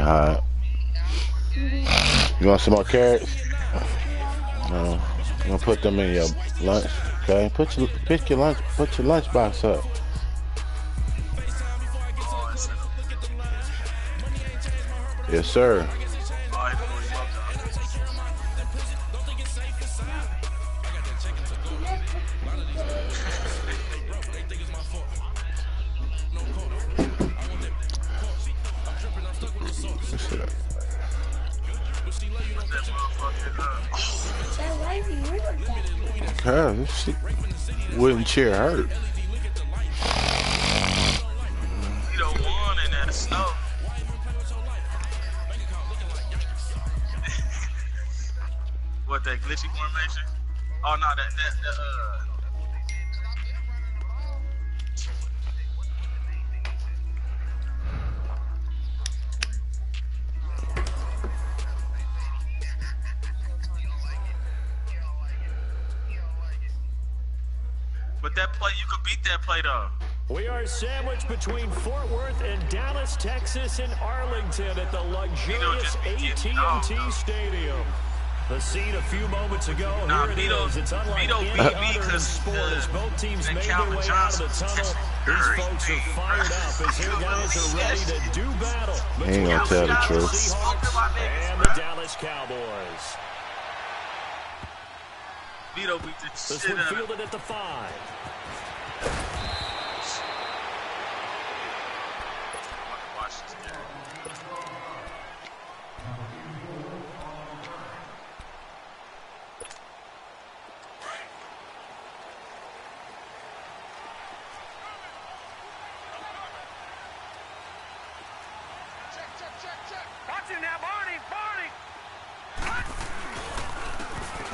Alright. You want some more carrots? No. I'm gonna put them in your lunch. Okay. Put your lunch box up. Yes, sir. Okay, this wooden chair hurt. You don't want in that snow. What, that glitchy formation? Oh no, but that play, you could beat that play though. We are sandwiched between Fort Worth and Dallas, Texas, and Arlington at the luxurious AT&T Stadium. The scene a few moments ago, here it is. It's unlike any other in sport as both teams made their way out of the tunnel. These folks are fired up as their guys are ready to do battle between the Seattle Seahawks and the Dallas Cowboys. Vito beat the This shit one out of fielded at the 5.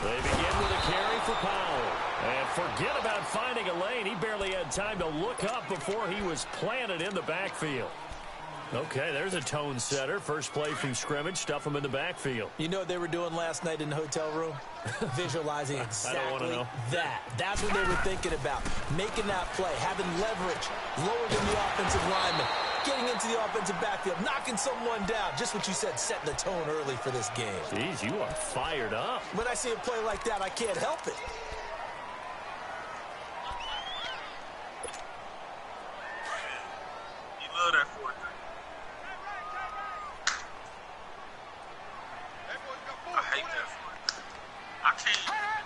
They begin with a carry for Powell. And forget about finding a lane. He barely had time to look up before he was planted in the backfield. Okay, there's a tone setter. First play from scrimmage. Stuff him in the backfield. You know what they were doing last night in the hotel room? Visualizing exactly that. That's what they were thinking about. Making that play, having leverage, lower than the offensive lineman, getting into the offensive backfield, knocking someone down. Just what you said, setting the tone early for this game. Jeez, you are fired up. When I see a play like that, I can't help it. You love that fourth thing. I hate that fourth thing. I can't.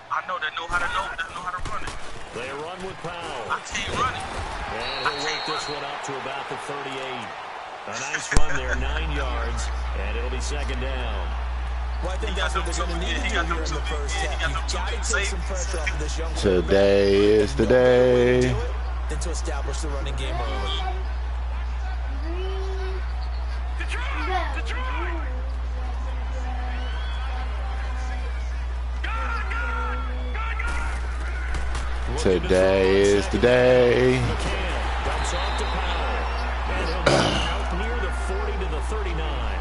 I know they know how to run it. They run with Powell. I can't run it. And he'll work this one up to about the 38. A nice run there, 9 yards, and it'll be second down. Well, I think that's what they're going to need to do here in the first half. You've got to take some pressure off of this young quarterback. Today is the day. Then to establish the running game early. Today is the day. Dumps off to Powell. And he'll be out near the 40 to the 39.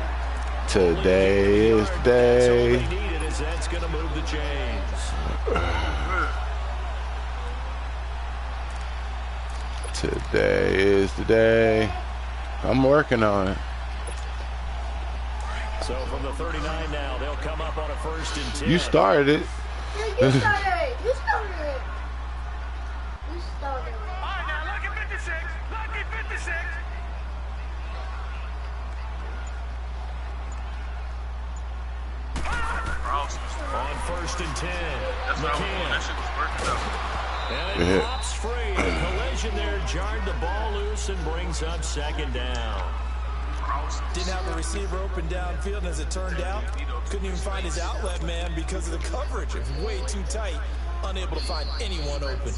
Today is the day. All they needed is that's going to move the chains. Today is the day. I'm working on it. So from the 39 now, they'll come up on a 1st and 10. You started it. You started it. You started it. All right, now, lucky 56. Lucky 56. On 1st and 10. That's what I was doing. That shit was working out. And it drops free. The collision there jarred the ball loose and brings up second down. Didn't have the receiver open downfield, and as it turned out, couldn't even find his outlet man because of the coverage. It was way too tight, unable to find anyone open.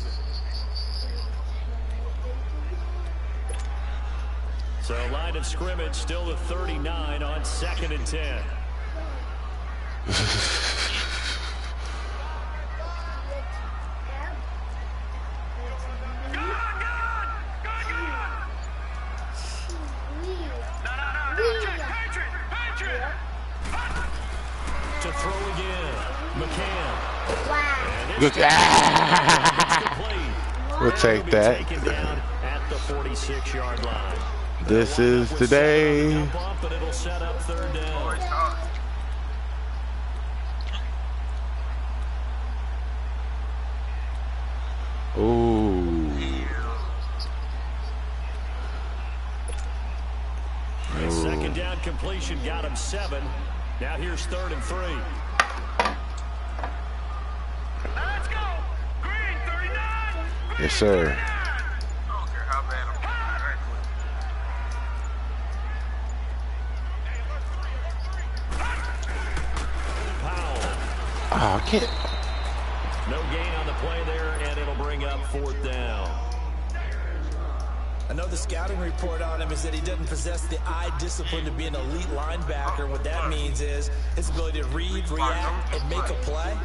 So line of scrimmage still the 39 on 2nd and 10. To throw again. McCann. Good. We'll take that. Taken down at the 46-yard line. This is the day. But it'll set up third down. Ooh. Second down completion got him 7. Now here's 3rd and 3. Let's go. Green 39. Yes, sir. I don't care how bad I'm Powell. Oh, I can't. No gain on the play there, and it'll bring up 4th down. I know the scouting report on him is that he doesn't possess the eye discipline to be an elite linebacker. What that means is his ability to read, react, and make a play.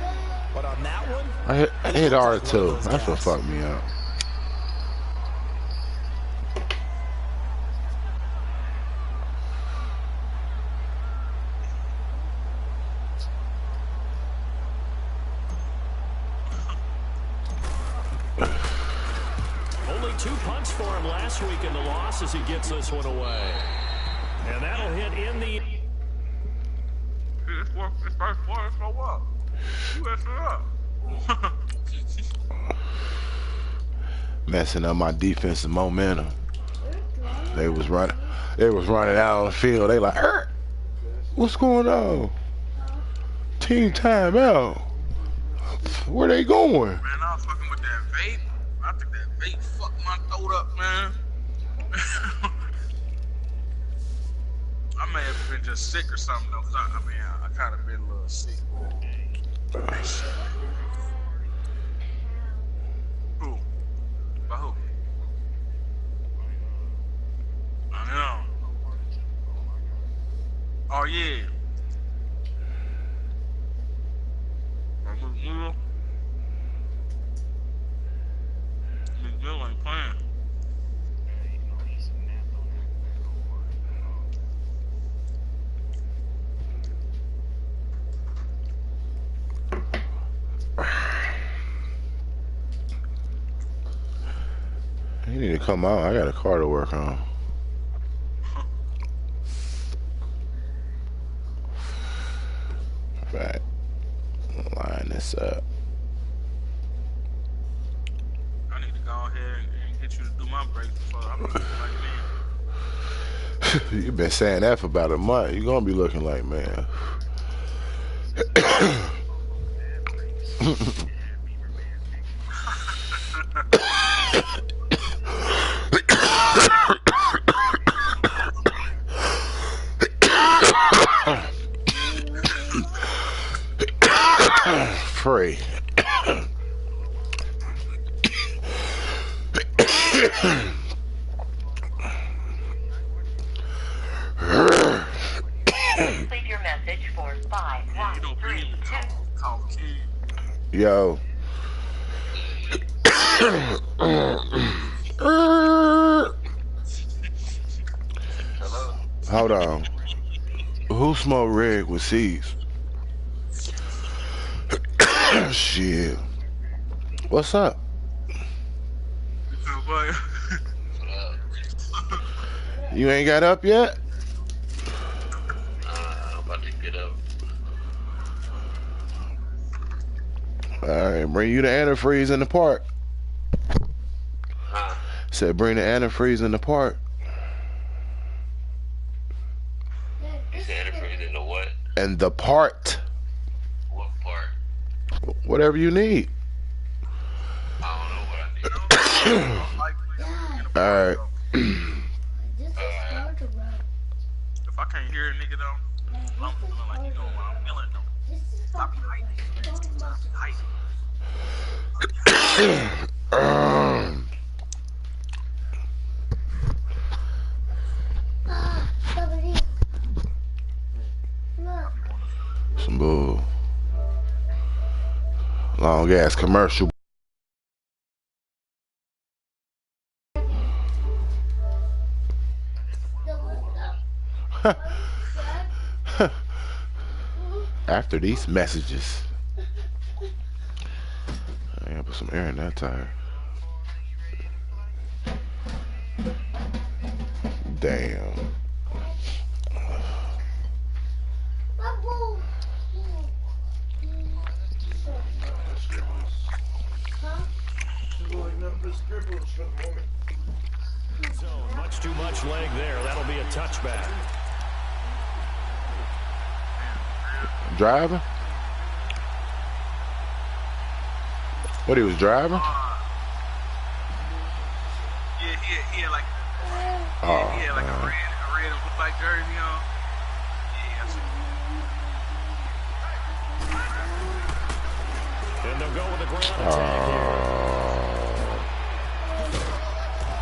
But on that one, I hit R2. That's what fucked me up. Only 2 punts for him last week in the loss as he gets this one away. And that'll hit in the... It's first four, it's for what? You messing up. Messing up my defensive momentum. They was running out on the field. They like, what's going on? Team timeout. Where they going? Man, I was fucking with that vape. I think that vape fucked my throat up, man. I may have been just sick or something though. I mean, I kind of been a little sick. Who? By who? I know. Oh yeah. Bill ain't playing. You need to come out. I got a car to work on. Right. Line this up. I need to go ahead and get you to do my breaks before I'm looking like man. You've been saying that for about a month. You're gonna be looking like man. Free. Leave your message for 5132. Yo. Hold on. Who smoked red with seeds? Shit. What's up? You ain't got up yet? I'm about to get up. Alright, bring you the antifreeze in the park. Huh? Said bring the antifreeze in the park. You said antifreeze in the what? And the part. What part? Whatever you need. I don't know what I need. Alright. If I can't hear a nigga though, I'm feeling like you know what I'm feeling though. Stop me hyping. Stop me hyping. Some bull. Long ass commercial. After these messages, I gotta put some air in that tire. Damn. Zone, much too much leg there. That'll be a touchback. Driving? What, he was driving? Yeah, he had like, Oh, he had like a red and blue like jersey on. Yeah, And they'll go with the ground attack here.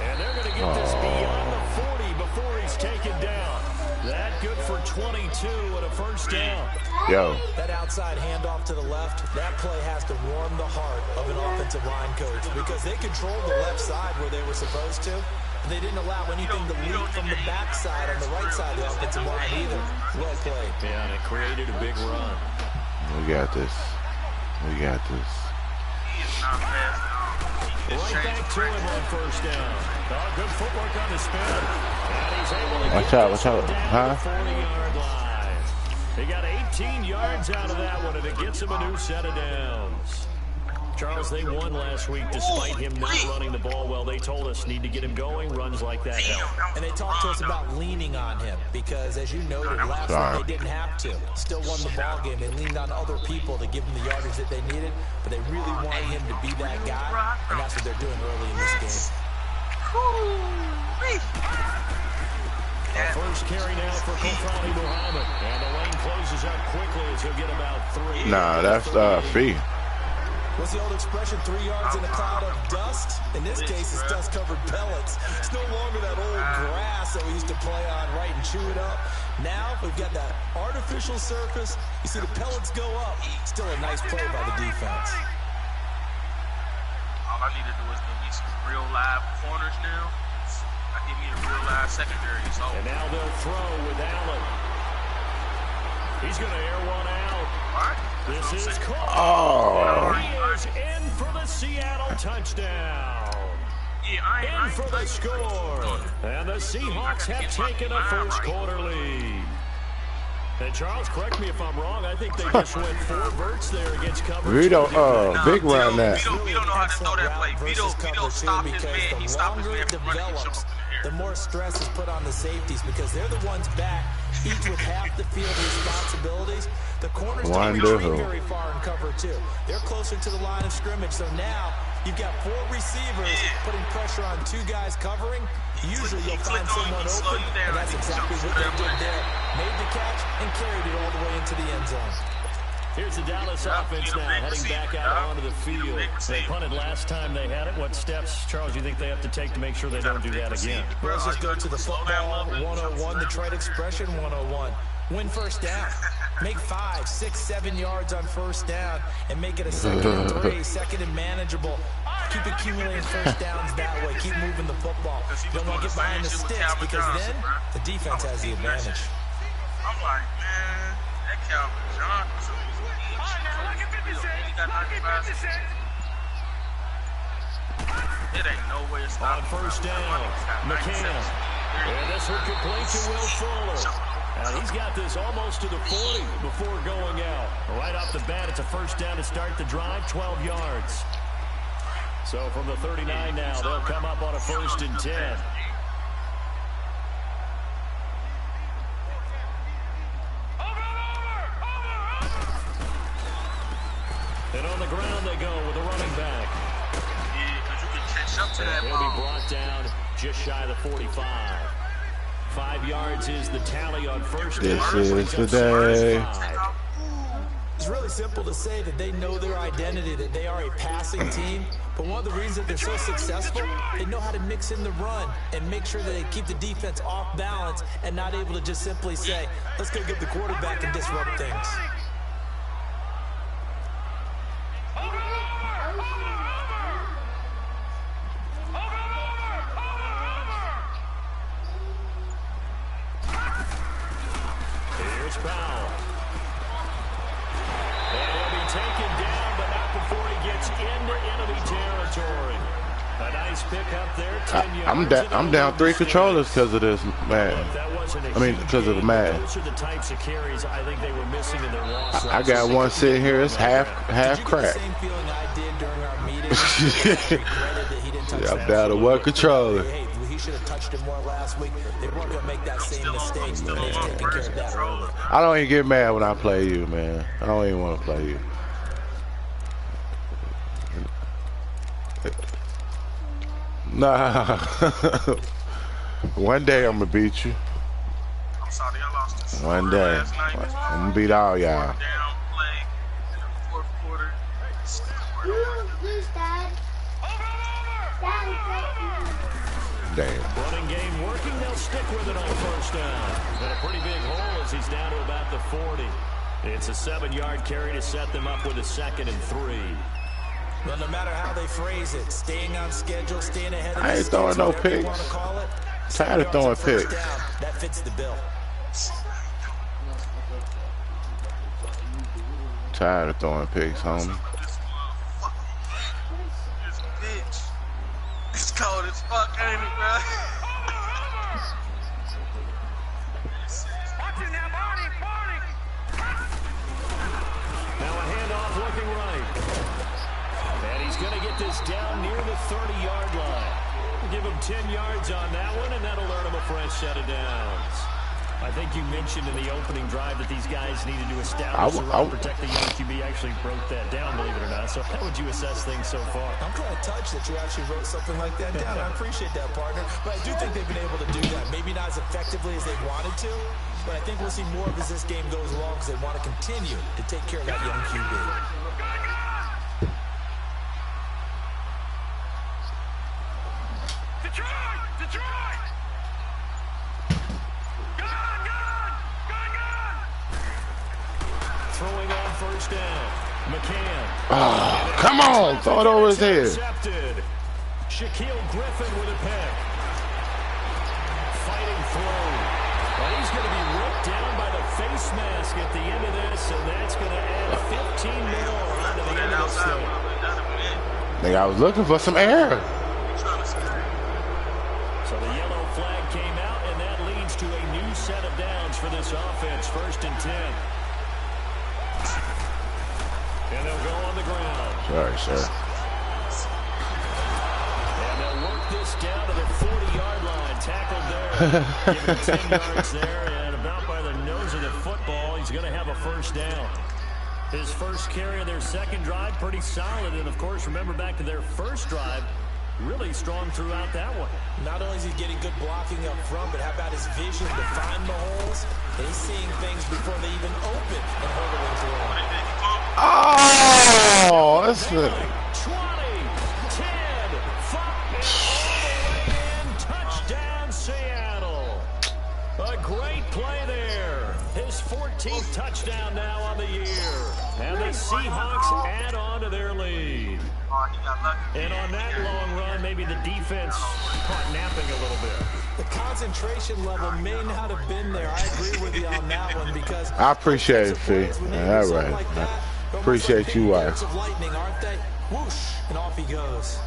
And they're going to get this beyond the 40 before he's taken down. That good for 22 and a first down. Yo. That outside handoff to the left, that play has to warm the heart of an offensive line coach because they controlled the left side where they were supposed to. They didn't allow anything to leak from the backside on the right side of the offensive line either. Well played. Yeah, and it created a big run. We got this. We got this. he is not fast at all. Right back to him on first down. Oh, good footwork on the spin. And he's able to Watch get out, this watch one out. down Huh? to the 40-yard line. He got 18 yards out of that one, and it gets him a new set of downs. Charles, they won last week despite him not running the ball well. They told us need to get him going. Runs like that help. And they talked to us about leaning on him because, as you noted, last night they didn't have to. Still won the ball game. They leaned on other people to give them the yardage that they needed, but they really wanted him to be that guy, and that's what they're doing early in this game. First carry now for Kofani Muhammad. And the lane closes up quickly as he'll get about 3. Nah, that's Fee. What's the old expression, 3 yards in a cloud of dust? In this case, it's dust-covered pellets. It's no longer that old grass that we used to play on, right, and chew it up. Now, we've got that artificial surface. You see the pellets go up. Still a nice play by the defense. All I need to do is give me some real live corners now. I give me a real live secondary. So. And now they'll throw with Allen. He's going to air one out. Right. This is caught. Oh. He is in for the Seattle touchdown. Yeah, in for the score. And the Seahawks have taken a first quarter lead. And Charles, correct me if I'm wrong. I think they just went 4 verts there against coverage. Vito, big run that. Vito know how to throw that play. Vito stopped his man. He stopped his man from running the the more stress is put on the safeties because they're the ones back, each with half the field responsibilities. The corners don't retreat very far in cover two. They're closer to the line of scrimmage. So now you've got 4 receivers putting pressure on 2 guys covering. Usually you'll find someone open, and that's exactly what they did there. Made the catch and carried it all the way into the end zone. Here's the Dallas offense now, heading back out onto the field. They punted last time they had it. What steps, Charles, do you think they have to take to make sure they don't do that again? Well, let's just go to the football 101, the trade expression 101. Win first down. Make 5, 6, 7 yards on first down and make it a 2nd and 3, 2nd and manageable. Keep accumulating first downs that way. Keep moving the football. You don't want to get behind the sticks because then the defense has the advantage. I'm like, man, that Calvin Johnson. It ain't no way it's on first down. McCann. And this will complete to Will Fuller. And he's got this almost to the 40 before going out. Right off the bat, it's a first down to start the drive, 12 yards. So from the 39 now, they'll come up on a 1st and 10. And on the ground they go with a running back. Yeah, because you can catch up to that ball. He'll be brought down just shy of the 45. 5 yards is the tally on first down. This is the day. It's really simple to say that they know their identity, that they are a passing team. But one of the reasons that they're so successful, they know how to mix in the run and make sure that they keep the defense off balance and not able to just simply say, let's go get the quarterback and disrupt things. Here's Powell. And he'll be taken down, but not before he gets into enemy territory. A nice pick up there. 10 yards. I'm down 3 controllers because of this, man. I mean, because of the man. Those are the types of carries I think they were missing in their loss. I got one sitting here. It's half cracked. Same feeling I did during our meeting. Regretted that he didn't touch I'm down to 1 controller. Hey, he should have touched him more last week. They weren't going to make that same mistake. They've taken care of that early. I don't even get mad when I play you, man. I don't even want to play you. Nah. One day I'm gonna beat you. I'm sorry, I lost this. One day. I'm gonna beat all y'all. Down play in the fourth quarter. Who's Dad? Damn. Running game working. They'll stick with it on first down. But a pretty big hole as he's down to about the 40. It's a 7-yard carry to set them up with a 2nd and 3. Well, no matter how they phrase it, staying on schedule, staying ahead of I ain't throwing no picks. Tired of throwing picks. That fits the bill. Tired of throwing picks, homie. This bitch. It's cold as fuck, ain't it, bro? Watching that Barney. Now a handoff looking right. And he's going to get this down near the 30-yard line. We'll give him 10 yards on that one, and that'll earn him a fresh set of downs. I think you mentioned in the opening drive that these guys needed to establish the run, protect the young QB. Actually broke that down, believe it or not. So how would you assess things so far? I'm kind of touched that you actually wrote something like that down. I appreciate that, partner. But I do think they've been able to do that. Maybe not as effectively as they wanted to, but I think we'll see more of as this game goes along because they want to continue to take care of that young QB. Detroit! Throwing on first down. McCann. Oh, come on. Throw it over his head. Intercepted. Shaquille Griffin with a pick. Fighting through. Well, he's going to be ripped down by the face mask at the end of this, and that's going to add 15 more onto the end of this thing. Nigga, I was looking for some air. So the yellow flag came out, and that leads to a new set of downs for this offense. 1st and 10. And they'll go on the ground. Sorry, sir. And they'll work this down to the 40-yard line. Tackled there. Give him 10 yards there. And about by the nose of the football, he's going to have a first down. His first carry of their second drive, pretty solid. And, of course, remember back to their first drive, really strong throughout that one. Not only is he getting good blocking up front, but how about his vision to find the holes? And he's seeing things before they even open and hurdling through them. Oh, that's it. 20, 10, 5, and touchdown Seattle. A great play there. His 14th touchdown now on the year. And the Seahawks add on to their lead. And on that long run, maybe the defense caught napping a little bit. The concentration level may not have been there. I agree with you on that one because I appreciate it, Fee. All right. like that, Appreciate you, wife. of lightning, aren't they? Whoosh, and off he goes.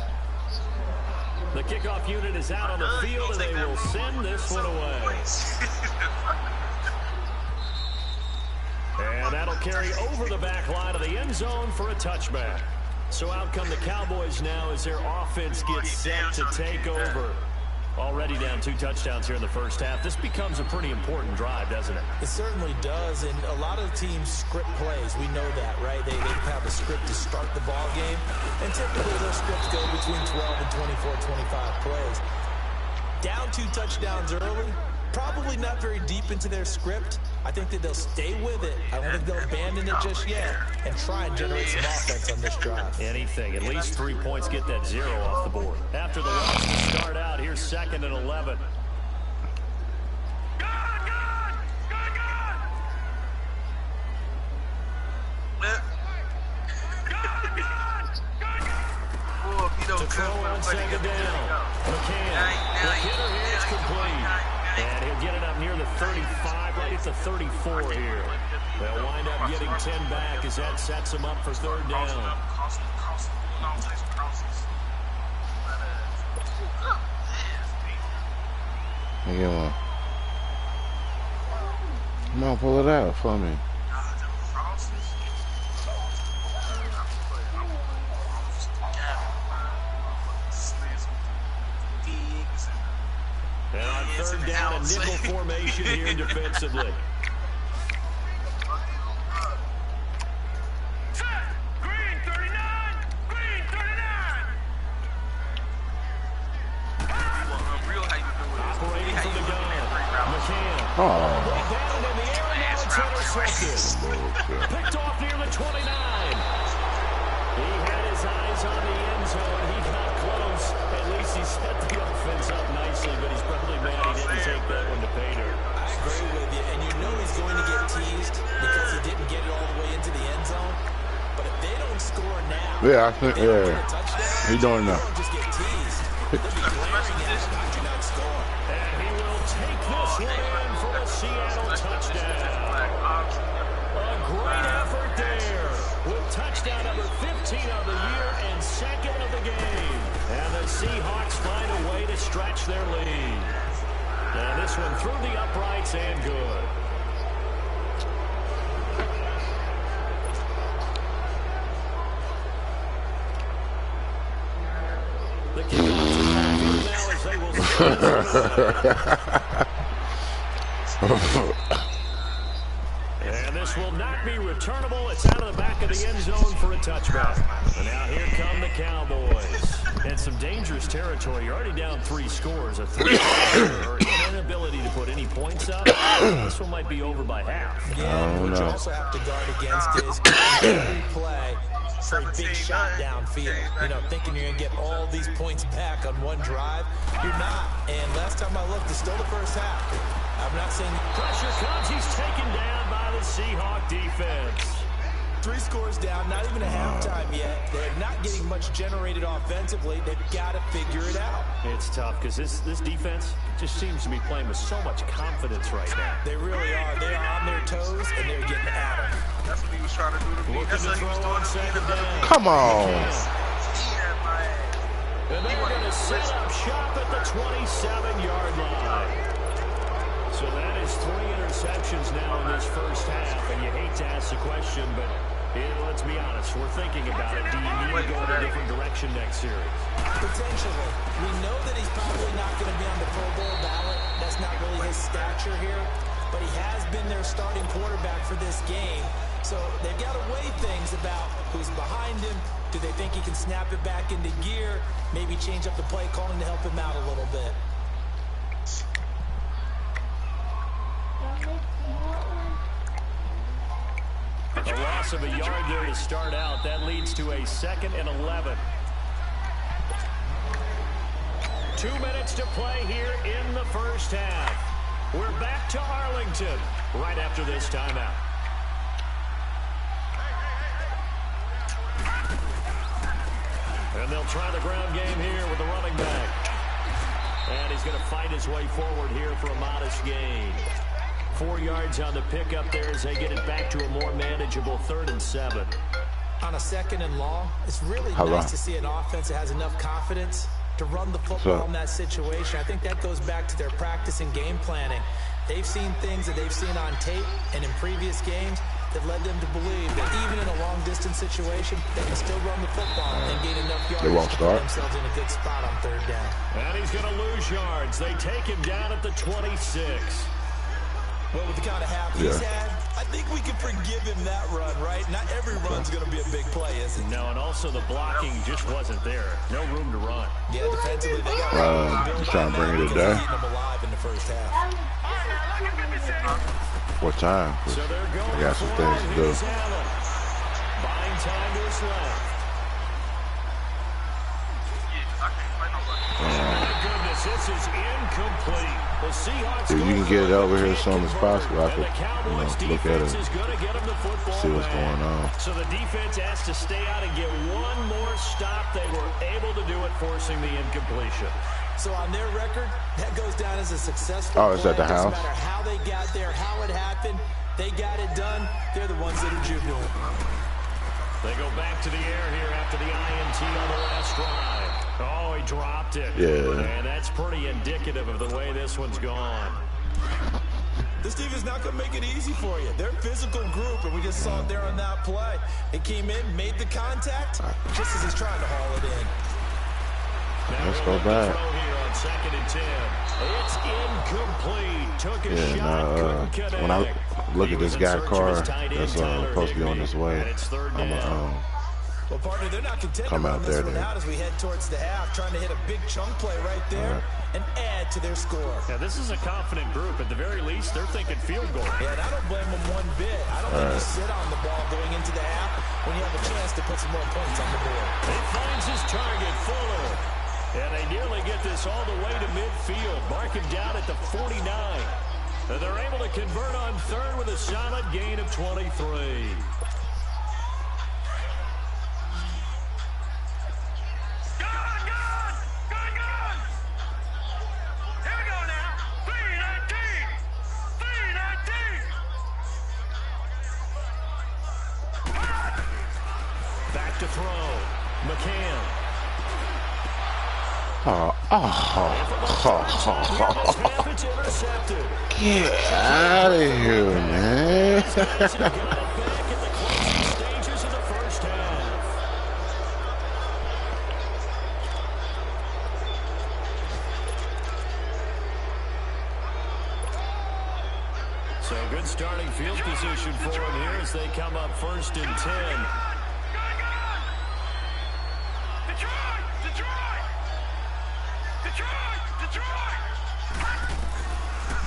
The kickoff unit is out on the field, and they will send this one away. And that'll carry over the back line of the end zone for a touchback. So out come the Cowboys now as their offense gets set to take over. Already down 2 touchdowns here in the first half. This becomes a pretty important drive, doesn't it? It certainly does, and a lot of teams script plays. We know that, right? They have a script to start the ball game, and typically those scripts go between 12 and 24, 25 plays. Down 2 touchdowns early, probably not very deep into their script. I think that they'll stay with it. I don't think they'll abandon it just yet and try and generate some offense on this drive. Anything. At least 3 points, get that 0 off the board. After the loss to start out, here's 2nd and 11. To throw on 2nd down. McCann. The hitter here is complete. And he'll get it up near the 35, right at the 34 here. They'll wind up getting 10 back as that sets them up for 3rd down. Get one. Come on, pull it out for me. And on third down, a nickel formation here defensively. Green 39! Green 39! Operating from the gun. McCann. Oh. Down in the air, now it's intercepted. Picked off near the 29. He had his eyes on the end zone. He got close. At least he set the offense up nicely, but he's probably mad he didn't take that one to pay dirt. I agree with you, and you know he's going to get teased because he didn't get it all the way into the end zone. But if they don't score now, Yeah, I think, yeah. He doing they that. don't just get teased. They'll be glaring at him if they do not score. And he will take this one in for a Seattle touchdown. A great effort there with touchdown number 15 of the year and second of the game. And the Seahawks find a way to stretch their lead. And this one through the uprights and good. The kickoff is back here now as they will and this will not be returnable. It's out of the back of the end zone for a touchback. And now here come the Cowboys. And some dangerous territory. You're already down 3 scores. A 3 or an inability to put any points up. This one might be over by half. Yeah, what you also have to guard against is every play for a big shot downfield. You know, thinking you're going to get all these points back on one drive. You're not. And last time I looked, it's still the first half. I'm not saying pressure comes. He's taken down by the Seahawk defense. 3 scores down, not even a halftime yet. They're not getting much generated offensively. They've got to figure it out. It's tough because this defense just seems to be playing with so much confidence right now. They really are. They are on their toes, and they're getting at them. That's what he was trying to do to me. Looking to throw on second down. Come on. And they're going to set up shop at the 27-yard line. So that is 3 interceptions now in this first half. And you hate to ask the question, but let's be honest. We're thinking about it. Do you need to go in a different direction next series? Potentially. We know that he's probably not going to be on the Pro Bowl ballot. That's not really his stature here. But he has been their starting quarterback for this game. So they've got to weigh things about who's behind him. Do they think he can snap it back into gear? Maybe change up the play calling to help him out a little bit. A loss of a yard there to start out. That leads to a 2nd and 11. 2 minutes to play here in the first half. We're back to Arlington right after this timeout. And they'll try the ground game here with the running back. And he's going to fight his way forward here for a modest gain. 4 yards on the pickup there as they get it back to a more manageable 3rd and 7. On a 2nd and long, it's really nice to see an offense that has enough confidence to run the football in that situation. I think that goes back to their practice and game planning. They've seen things that they've seen on tape and in previous games that led them to believe that even in a long-distance situation, they can still run the football and gain enough yards to put themselves in a good spot on 3rd down. And he's going to lose yards. They take him down at the 26. Well, with the kind of half he's had, I think we can forgive him that run, right? Not every run's going to be a big play, is it? No, and also the blocking just wasn't there. No room to run. Yeah, defensively, they got just trying to bring it down. Keeping them alive in the first half. What time? So they're going I got some things to do. Buying time to his left. My goodness, this is incomplete. The Seahawks if you can get it over here as soon as possible, I could look at it, see what's going on. So the defense has to stay out and get one more stop. They were able to do it, forcing the incompletion. So on their record, that goes down as a successful play. It's at the house. No matter how they got there, how it happened, they got it done. They're the ones that are jubilant. They go back to the air here after the INT on the last drive. Oh, he dropped it. Yeah. And that's pretty indicative of the way this one's gone. This defense not going to make it easy for you. They're a physical group, and we just saw it there on that play. It came in, made the contact, just as he's trying to haul it in. Let's go back. Here on 2nd and 10. It's incomplete. Took a shot, couldn't connect. When I look at this guy car that's supposed to be on his way, I'm well, partner, they're not content to run this one out as we head towards the half, trying to hit a big chunk play right there and add to their score. Yeah, this is a confident group. At the very least, they're thinking field goal. Yeah, and I don't blame them one bit. I don't think you sit on the ball going into the half when you have a chance to put some more points on the board. He finds his target, Fuller. And they nearly get this all the way to midfield. Mark him down at the 49. And they're able to convert on third with a solid gain of 23. Back to throw. McCann. Get out of here, man. So good starting field position for him here as they come up 1st and 10.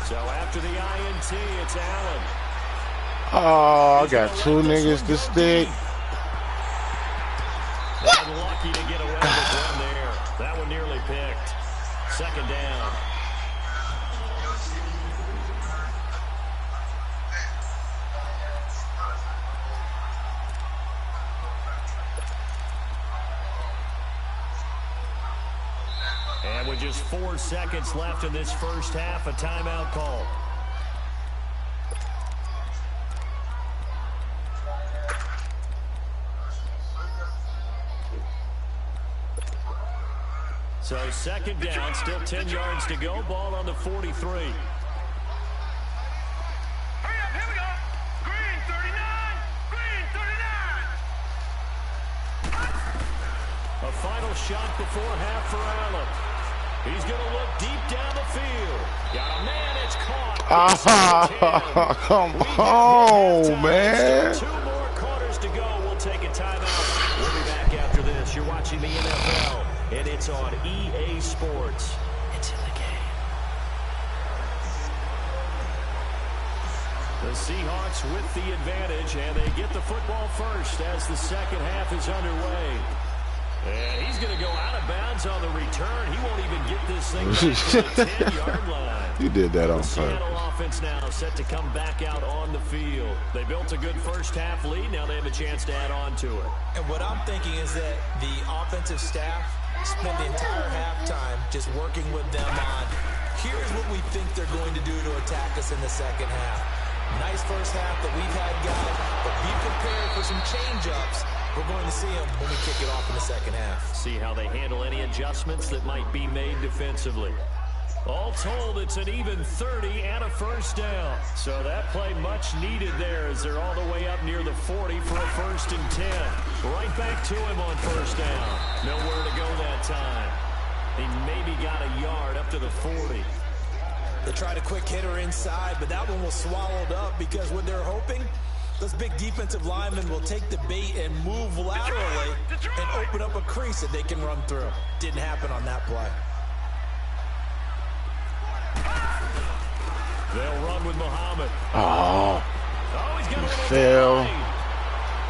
So after the INT, it's Allen. Oh, I got 2 niggas to stick. Lucky to get away with one there. That one nearly picked. 2nd down. And with just 4 seconds left in this first half, a timeout call. So 2nd down, still 10 yards to go. Ball on the 43. Hurry up, here we go. Green 39. Green 39. A final shot before half for Allen. He's going to look deep down the field. Got a man, it's caught. Come on, man. Still 2 more quarters to go. We'll take a timeout. We'll be back after this. You're watching the NFL, and it's on EA Sports. It's in the game. The Seahawks with the advantage, and they get the football first as the second half is underway. And he's going to go out of bounds on the return. He won't even get this thing back to the 10-yard line. You did that on purpose. The Seattle offense now set to come back out on the field. They built a good first half lead. Now they have a chance to add on to it. And what I'm thinking is that the offensive staff spent the entire halftime just working with them on, here's what we think they're going to do to attack us in the second half. Nice first half that we've had, guys, but be prepared for some change-ups. We're going to see them when we kick it off in the second half. See how they handle any adjustments that might be made defensively. All told, it's an even 30 and a first down. So that play much needed there as they're all the way up near the 40 for a 1st and 10. Right back to him on 1st down. Nowhere to go that time. He maybe got a yard up to the 40. They tried a quick hitter inside, but that one was swallowed up because what they're hoping, those big defensive linemen will take the bait and move laterally and open up a crease that they can run through. Didn't happen on that play. They'll run with Muhammad. Oh, He's got he a fell.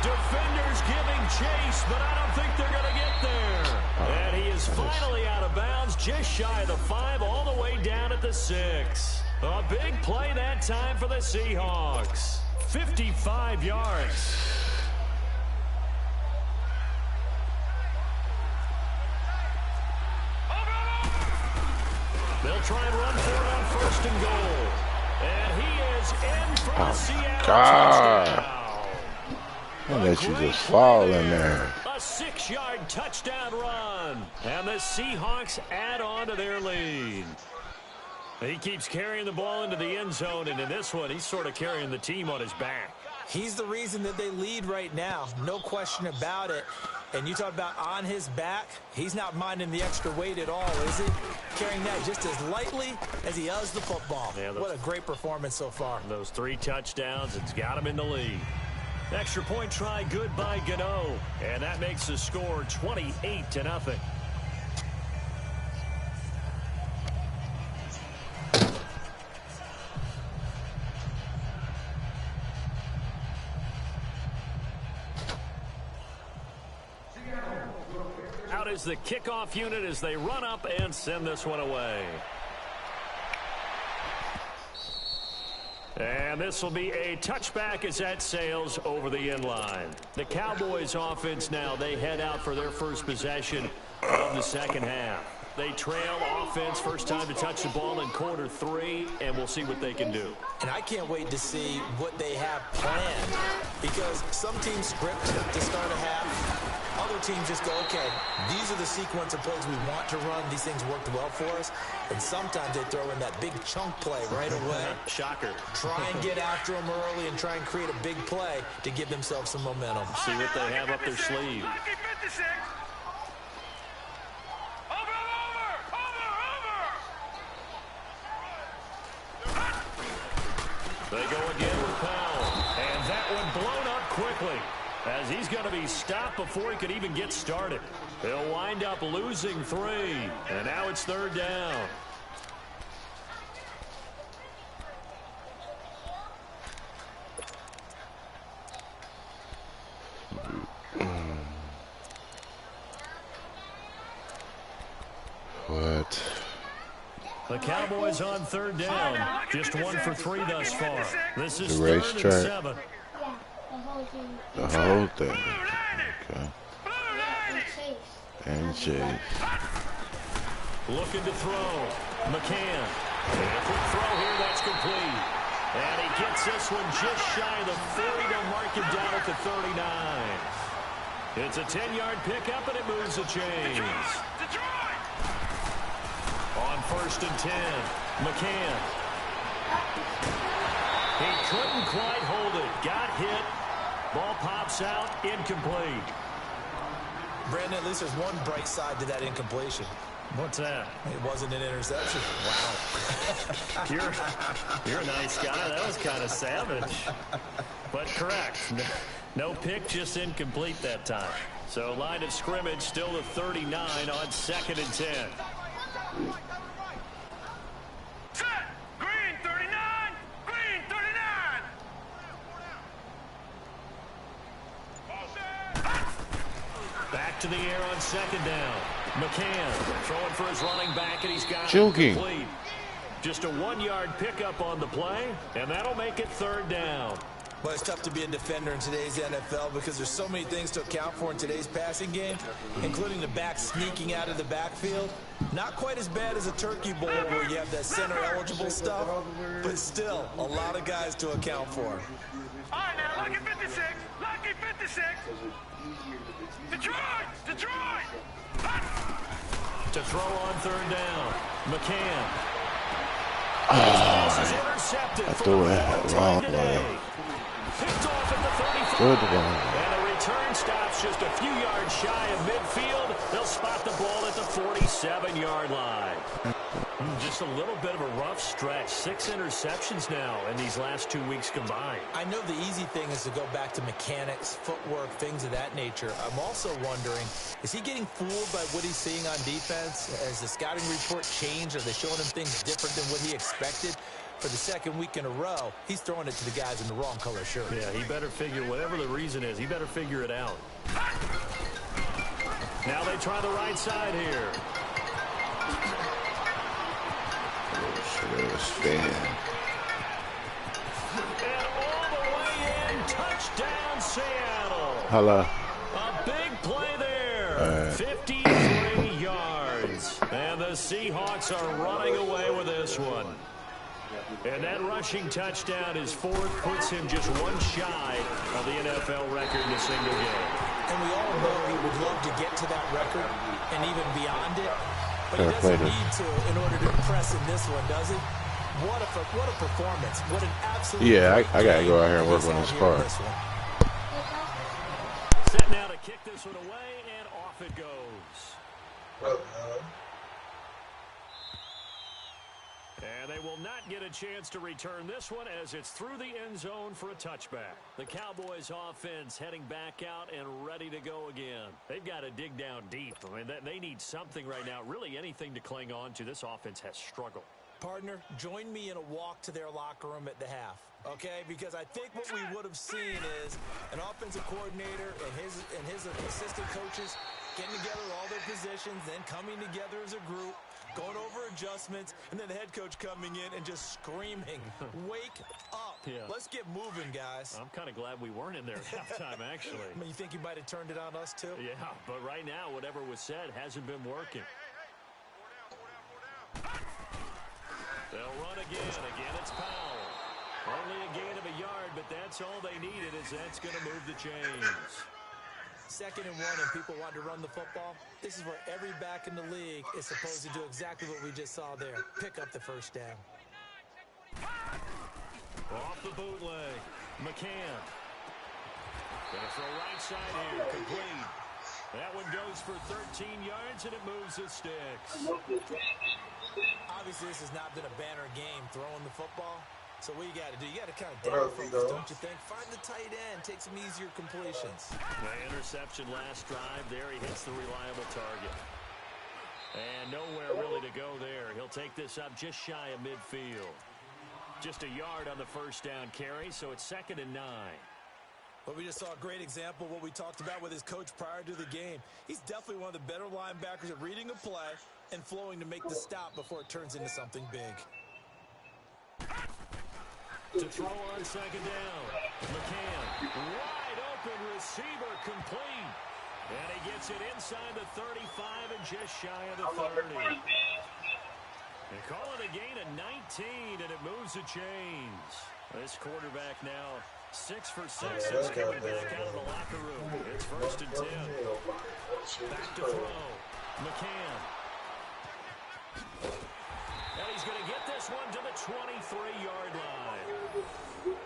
Defenders giving chase, but I don't think they're going to get there. And he is finally out of bounds, just shy of the 5, all the way down at the 6. A big play that time for the Seahawks. 55 yards. They'll try and run for it on 1st and goal. And he is in for the Seattle touchdown. I'll let you just fall in there. A 6-yard touchdown run. And the Seahawks add on to their lead. He keeps carrying the ball into the end zone, and in this one, he's sort of carrying the team on his back. He's the reason that they lead right now. No question about it. And you talk about on his back, he's not minding the extra weight at all, is he? Carrying that just as lightly as he does the football. Yeah, what a great performance so far. Those 3 touchdowns, it's got him in the lead. Extra point try good by Gano. And that makes the score 28-0. Out is the kickoff unit as they run up and send this one away. And this will be a touchback as that sails over the end line. The Cowboys offense now, they head out for their first possession of the second half. They trail offense, first time to touch the ball in quarter 3, and we'll see what they can do. And I can't wait to see what they have planned, because some teams script to start a half. Other teams just go, okay, these are the sequence of plays we want to run. These things worked well for us. And sometimes they throw in that big chunk play right away. Shocker. Try and get after them early and try and create a big play to give themselves some momentum. See what they have up their sleeve. They go again with Powell. And that one blown up quickly, as he's going to be stopped before he could even get started. He'll wind up losing 3. And now it's 3rd down. What? The Cowboys on 3rd down. Just 1 for 3 thus far. This is The 3rd and racetrack. 7. The whole thing. Okay. And Chase. Looking to throw. McCann. And a quick throw here, that's complete. And he gets this one just shy of the 40 to mark him down at the 39. It's a 10-yard pickup, and it moves the chains. On 1st and 10, McCann. He couldn't quite hold it. Got hit. Ball pops out, incomplete. Brandon, at least there's one bright side to that incompletion. What's that? It wasn't an interception. Wow. You're a nice guy. That was kind of savage. But correct. No pick, just incomplete that time. So line of scrimmage still the 39 on 2nd and 10. Set! Green 39! Green 39! Back to the air on 2nd down. McCann throwing for his running back, and he's got Joking. it complete. Just a 1-yard pickup on the play, and that'll make it 3rd down. Well, it's tough to be a defender in today's NFL because there's so many things to account for in today's passing game, including the back sneaking out of the backfield. Not quite as bad as a turkey bowl where you have that center-eligible stuff, but still a lot of guys to account for. All right, now, lucky 56! Lucky 56! Detroit! Detroit! To throw on 3rd down. McCann. I threw it wrong way. Picked off at the 35. Good one. And a return stops just a few yards shy of midfield. They'll spot the ball at the 47-yard line. Just a little bit of a rough stretch. 6 interceptions now in these last 2 weeks combined. I know the easy thing is to go back to mechanics, footwork, things of that nature. I'm also wondering, is he getting fooled by what he's seeing on defense? Has the scouting report changed? Are they showing him things different than what he expected? For the 2nd week in a row, he's throwing it to the guys in the wrong color shirt. Yeah, he better figure, whatever the reason is, he better figure it out. Now they try the right side here. Spin. And all the way in, touchdown Seattle. Hello. A big play there. 53 yards. And the Seahawks are running away with this one. And that rushing touchdown, his fourth, puts him just one shy of the NFL record in a single game. And we all know he would love to get to that record and even beyond it. But he doesn't need to in order to impress in this one, does he? What a performance. What an absolute... Yeah, I got to go out here and work on this car. Set now to kick this one away, and off it goes. And they will not get a chance to return this one as it's through the end zone for a touchback. The Cowboys offense heading back out and ready to go again. They've got to dig down deep. I mean, they need something right now, really anything to cling on to. This offense has struggled. Partner, join me in a walk to their locker room at the half, okay? Because I think what we would have seen is an offensive coordinator and his assistant coaches getting together all their positions, then coming together as a group, going over adjustments, and then the head coach coming in and just screaming, wake up. Yeah. Let's get moving, guys. I'm kind of glad we weren't in there at halftime, actually. I mean, you think you might have turned it on us, too? Yeah, but right now, whatever was said hasn't been working. They'll run again. Again, it's Powell. Only a gain of a yard, but that's all they needed, as that's going to move the chains. 2nd and 1, and people want to run the football. This is where every back in the league is supposed to do exactly what we just saw there. Pick up the first down. Off the bootleg. McCann. Gonna throw right side here. Complete. That one goes for 13 yards, and it moves the sticks. Obviously, this has not been a banner game throwing the football. So what you got to do, you got to kind of down focus, don't you think? Find the tight end, take some easier completions. The interception last drive there. He hits the reliable target. And nowhere really to go there. He'll take this up just shy of midfield. Just a yard on the first down carry, so it's 2nd and 9. But we just saw a great example of what we talked about with his coach prior to the game. He's definitely one of the better linebackers at reading a play and flowing to make the stop before it turns into something big. To throw on 2nd down. McCann, wide open receiver, complete. And he gets it inside the 35 and just shy of the 30. They call it a gain of 19, and it moves the chains. This quarterback now 6 for 6 since coming back out of the locker room. It's 1st and 10. Back to throw. McCann. And he's going to get this one to the 23-yard line.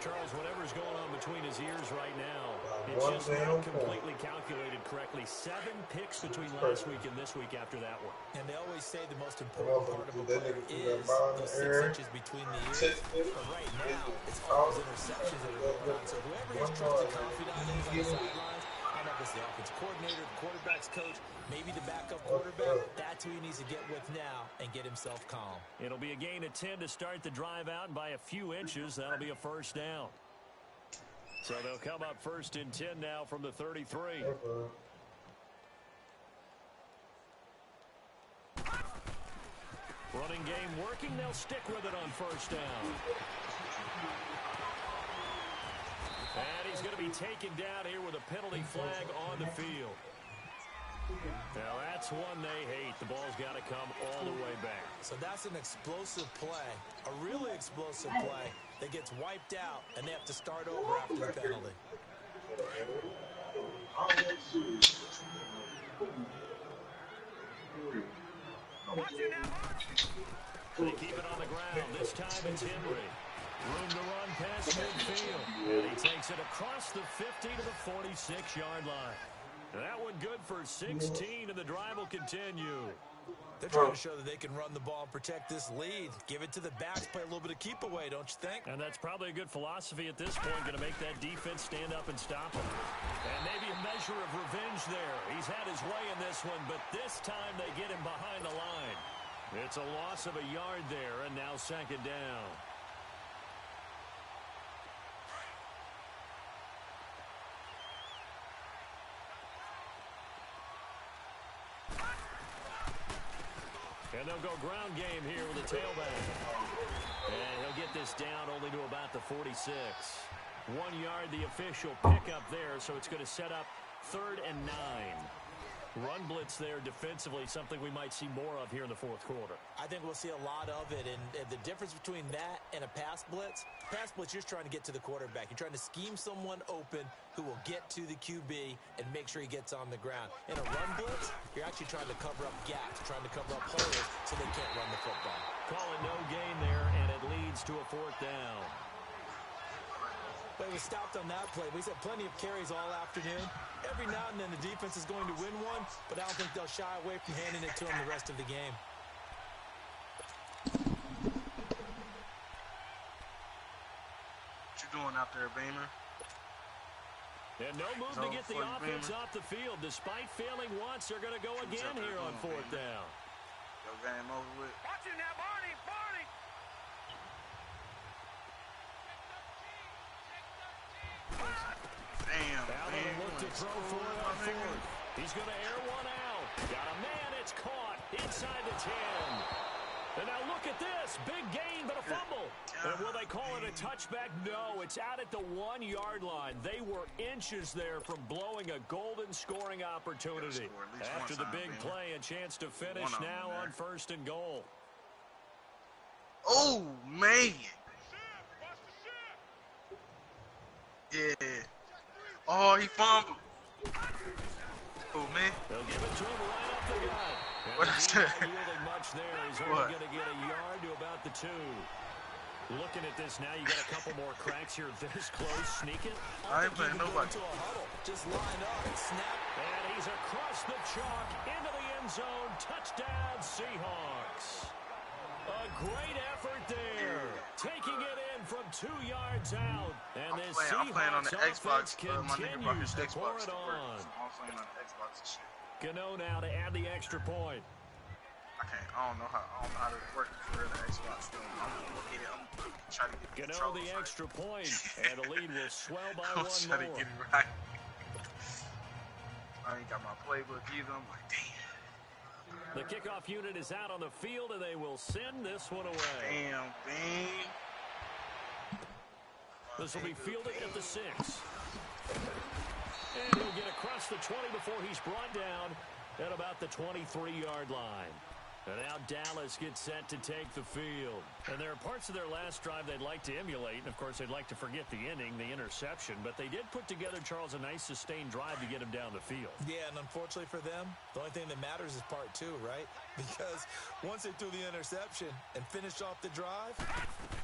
Charles, whatever's going on between his ears right now, it's just not completely calculated correctly. 7 picks between last week and this week after that one. And they always say the most important part of a player is those 6 inches between the ears. But right now, it's all those interceptions that are going on. So whoever his trusted confidant is on the sidelines, I don't know if it's the offensive coordinator, the quarterback's coach, maybe the backup quarterback, that's who he needs to get with now and get himself calm. It'll be a gain of 10 to start the drive out, and by a few inches, that'll be a first down. So they'll come up 1st and 10 now from the 33. Running game working. They'll stick with it on 1st down. And he's going to be taken down here with a penalty flag on the field. Now that's one they hate. The ball's got to come all the way back. So that's an explosive play, a really explosive play that gets wiped out, and they have to start over after the penalty. They keep it on the ground. This time it's Henry. Room to run past midfield. And he takes it across the 50 to the 46-yard line. That one good for 16, and the drive will continue. They're trying to show that they can run the ball and protect this lead. Give it to the backs, play a little bit of keep away, don't you think? And that's probably a good philosophy at this point, going to make that defense stand up and stop him. And maybe a measure of revenge there. He's had his way in this one, but this time they get him behind the line. It's a loss of a yard there, and now 2nd down. And they'll go ground game here with a tailback. And he'll get this down only to about the 46. 1 yard, the official pickup there, so it's going to set up 3rd and 9. Run blitz there defensively, something we might see more of here in the fourth quarter. I think we'll see a lot of it, and the difference between that and a pass blitz, you're just trying to get to the quarterback. You're trying to scheme someone open who will get to the QB and make sure he gets on the ground. In a run blitz, you're actually trying to cover up gaps, trying to cover up holes so they can't run the football. Call it no gain there, and it leads to a fourth down. But he was stopped on that play. He's had plenty of carries all afternoon. Every now and then the defense is going to win one, but I don't think they'll shy away from handing it to him the rest of the game. What you doing out there, Beamer? And no move to get the offense off the field. Despite failing once, they're going to go again here on fourth down. Yo, game over with. Watch it now, Barney! Barney! Damn, Allen look to throw for it on fourth. He's going to air one out. Got a man. It's caught inside the 10. And now look at this. Big gain, but a fumble. And will they call it a touchback? No, it's out at the 1-yard line. They were inches there from blowing a golden scoring opportunity. After the big play, a chance to finish now on 1st and goal. Oh, man. Yeah. Oh, he fumbled. Oh, man. They'll give it to him right up the gut. What is that? Not yielding much there. He's only going to get a yard to about the 2. Looking at this now, you got a couple more cracks here this close. Sneak it. I ain't playing nobody. Just line up and snap. And he's across the chalk into the end zone. Touchdown, Seahawks. A great effort there. Taking it in from 2 yards out. And this Seahawks offense continues to pour it on. I'm playing on the Xbox and shit. Gano now to add the extra point. I don't know how to work for the Xbox thing. I'm gonna try to get the Gano the extra point, and the lead will swell by one more. I'm trying to get it right. I ain't got my playbook either. I'm like, damn. The kickoff unit is out on the field, and they will send this one away. Damn, bang. This will be fielded at the 6. And he'll get across the 20 before he's brought down at about the 23-yard line. And now Dallas gets set to take the field. And there are parts of their last drive they'd like to emulate. And, of course, they'd like to forget the inning, the interception. But they did put together, Charles, a nice sustained drive to get him down the field. Yeah, and unfortunately for them, the only thing that matters is part 2, right? Because once they threw the interception and finished off the drive,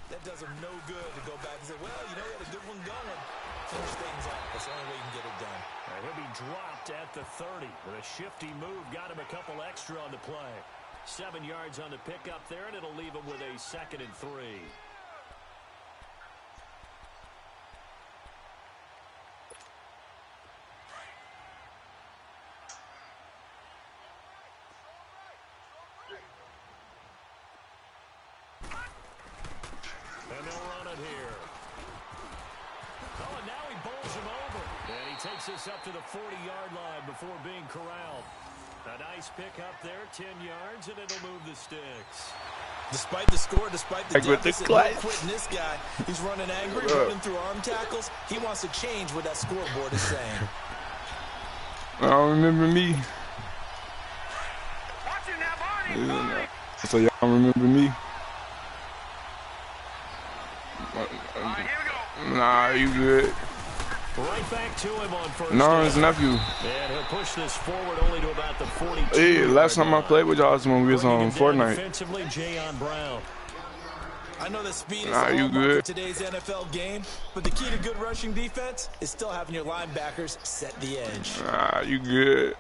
that does them no good to go back and say, well, you know, we had a good one going. Finish things off. That's the only way you can get it done. And he'll be dropped at the 30. With a shifty move, got him a couple extra on the play. 7 yards on the pickup there, and it'll leave him with a 2nd and 3. And they'll run it here. Oh, and now he bowls him over. And he takes us up to the 40-yard line before being corralled. A nice pick up there, 10 yards, and it'll move the sticks. Despite the score, despite the deficit, no quitting this guy. He's running angry, running through arm tackles. He wants to change what that scoreboard is saying. I don't remember me. Watch it now, Barney! Barney! So y'all remember me? Here we go. Nah, you good. Right back to him on first. No, his nephew. And he'll push this forward only to about the 42. Hey, last time I played with y'all was when we was on Fortnite. Defensively, Jayon Brown. I know that speed is all about today's NFL game, but the key to good rushing defense is still having your linebackers set the edge. Nah, you good.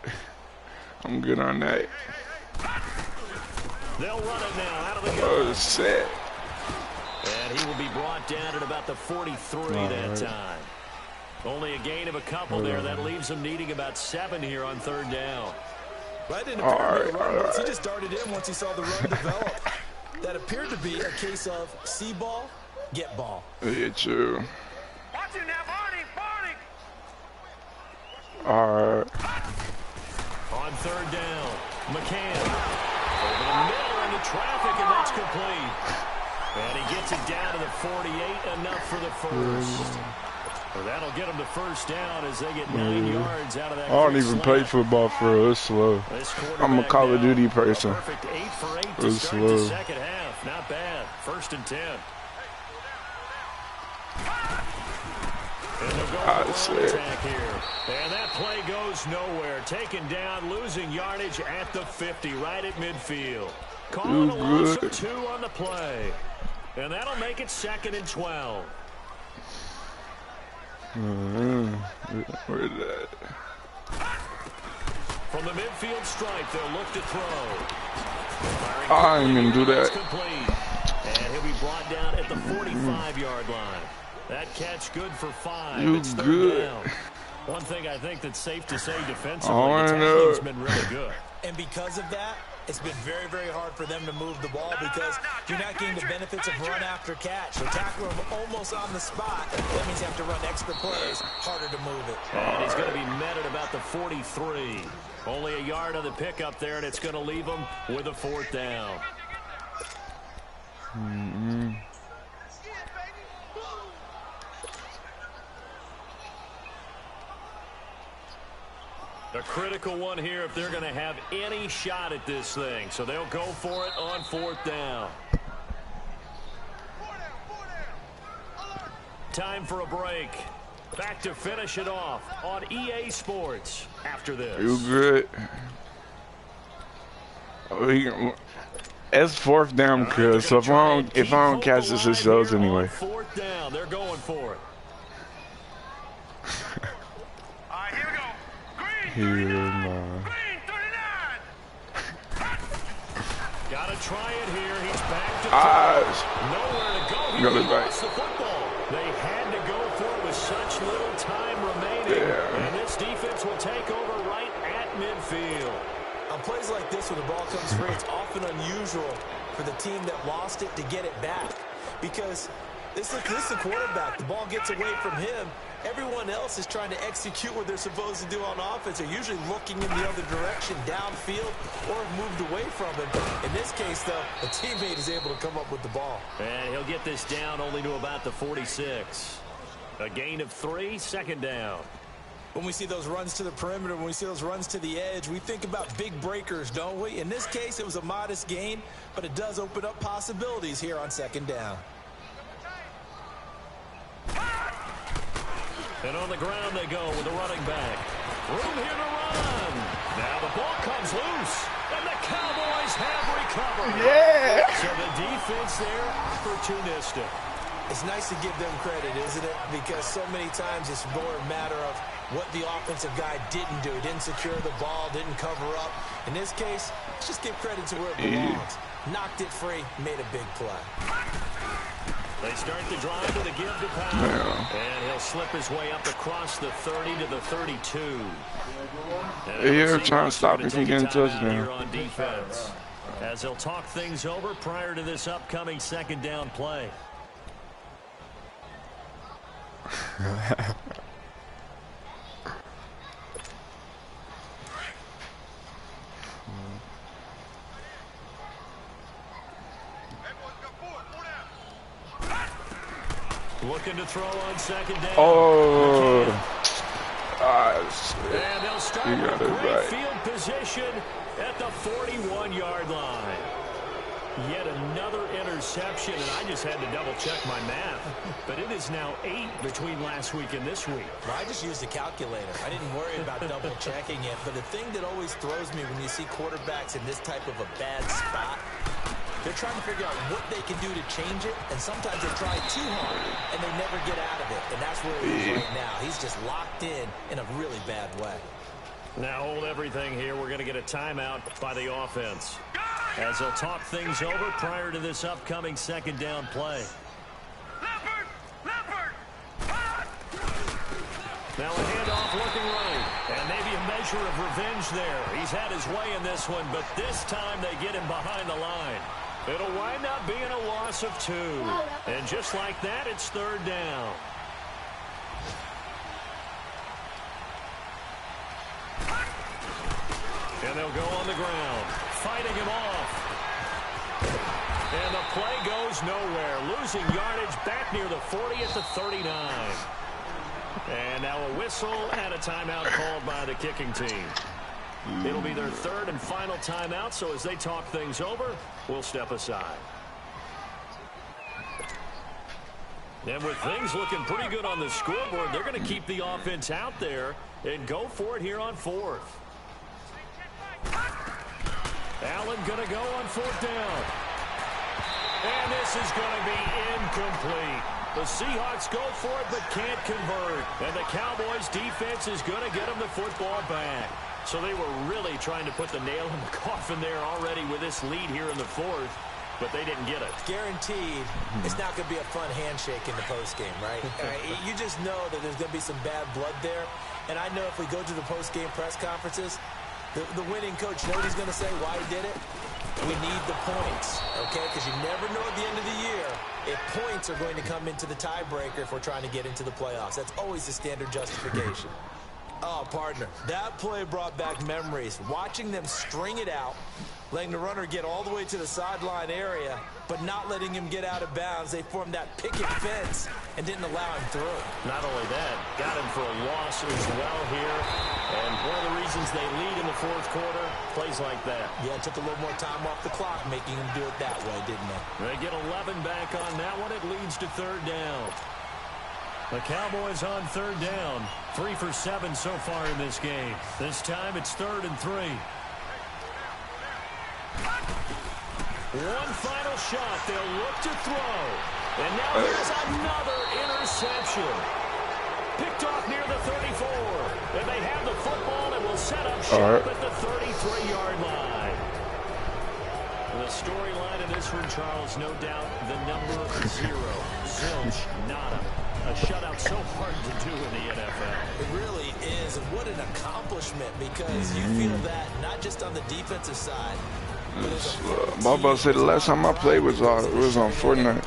I'm good on that. They'll run it now out of the gun. Oh, shit. And he will be brought down at about the 43 that time. Only a gain of a couple there. That leaves him needing about 7 here on 3rd down. Right in the pyramid of run blitz. He just darted in once he saw the run develop. That appeared to be a case of see ball, get ball. Yeah, true. Watch it now, Barney! Barney! All right. On 3rd down, McCann. Over the middle into traffic, and that's complete. And he gets it down to the 48, enough for the first. Well, that'll get them the first down as they get 9 yards out of that. I don't even play football for real. It's slow. I'm a Call of Duty person. Perfect 8 for 8 to It's start slow. the second half. Not bad. 1st and 10. And they'll go for the attack here. And that play goes nowhere. Taken down, losing yardage at the 50, right at midfield. Calling a loss of 2 on the play. And that'll make it 2nd and 12. Where is that? From the midfield stripe, they'll look to throw. I ain't gonna do that. And he'll be brought down at the 45-yard line. That catch good for 5. You it's good. down. One thing I think that's safe to say defensively, Oh, the tackling's been really good. And because of that, it's been very, very hard for them to move the ball because you're not getting the benefits of run after catch. So tackle him almost on the spot. That means you have to run extra plays, harder to move it. And he's going to be met at about the 43. Only a yard on the pickup there, and it's going to leave him with a 4th down. A critical one here if they're going to have any shot at this thing. So they'll go for it on 4th down. Time for a break. Back to finish it off on EA Sports after this. You good? It's 4th down, cuz. So if I don't catch this, it's yours anyway. 4th down, they're going for it. Gotta try it here. He's back to nowhere to go. He lost the football. They had to go for it with such little time remaining. And this defense will take over right at midfield. On plays like this, when the ball comes free, it's often unusual for the team that lost it to get it back. Because this is the quarterback. The ball gets away from him. Everyone else is trying to execute what they're supposed to do on offense. They're usually looking in the other direction, downfield, or have moved away from him. In this case, though, a teammate is able to come up with the ball. And he'll get this down only to about the 46. A gain of 3, 2nd down. When we see those runs to the perimeter, when we see those runs to the edge, we think about big breakers, don't we? In this case, it was a modest gain, but it does open up possibilities here on 2nd down. And on the ground they go with the running back. Room here to run. Now the ball comes loose, and the Cowboys have recovered. Yeah. So the defense there, opportunistic. It's nice to give them credit, isn't it? Because so many times it's more a matter of what the offensive guy didn't do. He didn't secure the ball, didn't cover up. In this case, let's just give credit to where it belongs. Knocked it free, made a big play. They start the drive with a give to Powell. And he'll slip his way up across the 30 to the 32. Here trying to stop him from getting touchdown. Here on defense. As they'll talk things over prior to this upcoming 2nd down play. Looking to throw on 2nd down. Oh. And they'll start with great field position at the 41-yard line. Yet another interception, and I just had to double-check my math. But it is now 8 between last week and this week. Well, I just used a calculator. I didn't worry about double-checking it. But the thing that always throws me when you see quarterbacks in this type of a bad spot, they're trying to figure out what they can do to change it, and sometimes they try too hard, and they never get out of it. And that's where he is right now. He's just locked in a really bad way. Now hold everything here. We're going to get a timeout by the offense. As they'll talk things over prior to this upcoming 2nd down play. Now a handoff looking right. And maybe a measure of revenge there. He's had his way in this one, but this time they get him behind the line. It'll wind up being a loss of 2. And just like that, it's 3rd down. And they'll go on the ground, fighting him off. And the play goes nowhere. Losing yardage back near the 40 at the 39. And now a whistle and a timeout called by the kicking team. It'll be their third and final timeout, so as they talk things over, we'll step aside. And with things looking pretty good on the scoreboard, they're going to keep the offense out there and go for it here on fourth. Allen going to go on fourth down. And this is going to be incomplete. The Seahawks go for it but can't convert. And the Cowboys defense is going to get them the football back. So they were really trying to put the nail in the coffin there already with this lead here in the fourth, but they didn't get it. Guaranteed it's not going to be a fun handshake in the postgame, right? You just know that there's going to be some bad blood there. And I know if we go to the postgame press conferences, the winning coach, you know what he's going to say, why he did it? We need the points, okay? Because you never know at the end of the year if points are going to come into the tiebreaker if we're trying to get into the playoffs. That's always the standard justification. Oh, partner, that play brought back memories. Watching them string it out, letting the runner get all the way to the sideline area, but not letting him get out of bounds. They formed that picket fence and didn't allow him through. Not only that, got him for a loss as well here. And one of the reasons they lead in the fourth quarter, plays like that. Yeah, it took a little more time off the clock, making him do it that way, didn't they? They get 11 back on that one. It leads to third down. The Cowboys on third down. 3 for 7 so far in this game. This time it's 3rd and 3. One final shot. They'll look to throw. And now there's another interception. Picked off near the 34. And they have the football and will set up shop at the 33-yard line. The storyline in this one, Charles, no doubt the number 0. Zilch, nada. A shutout so hard to do in the NFL. It really is, and what an accomplishment, because you feel that not just on the defensive side. My boss said the last time I played was on Fortnite.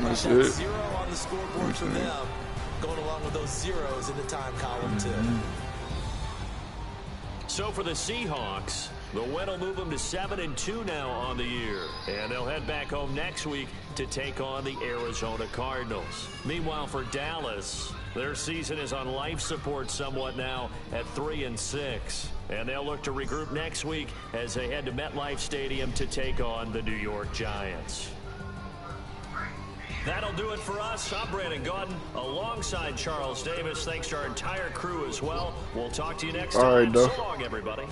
That's it. 0 on the scoreboard for them, going along with those zeros in the time column too. So for the Seahawks, the win will move them to 7-2 now on the year. And they'll head back home next week to take on the Arizona Cardinals. Meanwhile, for Dallas, their season is on life support somewhat now at 3-6. And they'll look to regroup next week as they head to MetLife Stadium to take on the New York Giants. That'll do it for us. I'm Brandon Gaudin alongside Charles Davis. Thanks to our entire crew as well. We'll talk to you next time. So long, everybody.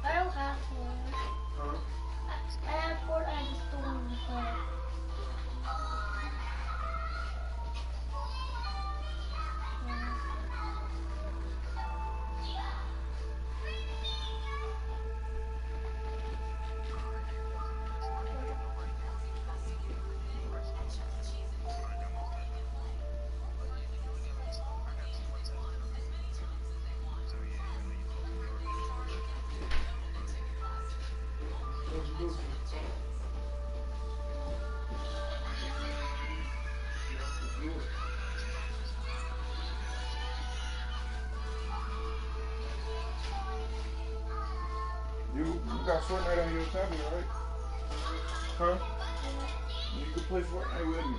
I don't have one. I have one, I just don't want to play. You got Fortnite on your tablet, right? Huh? You can play Fortnite with me.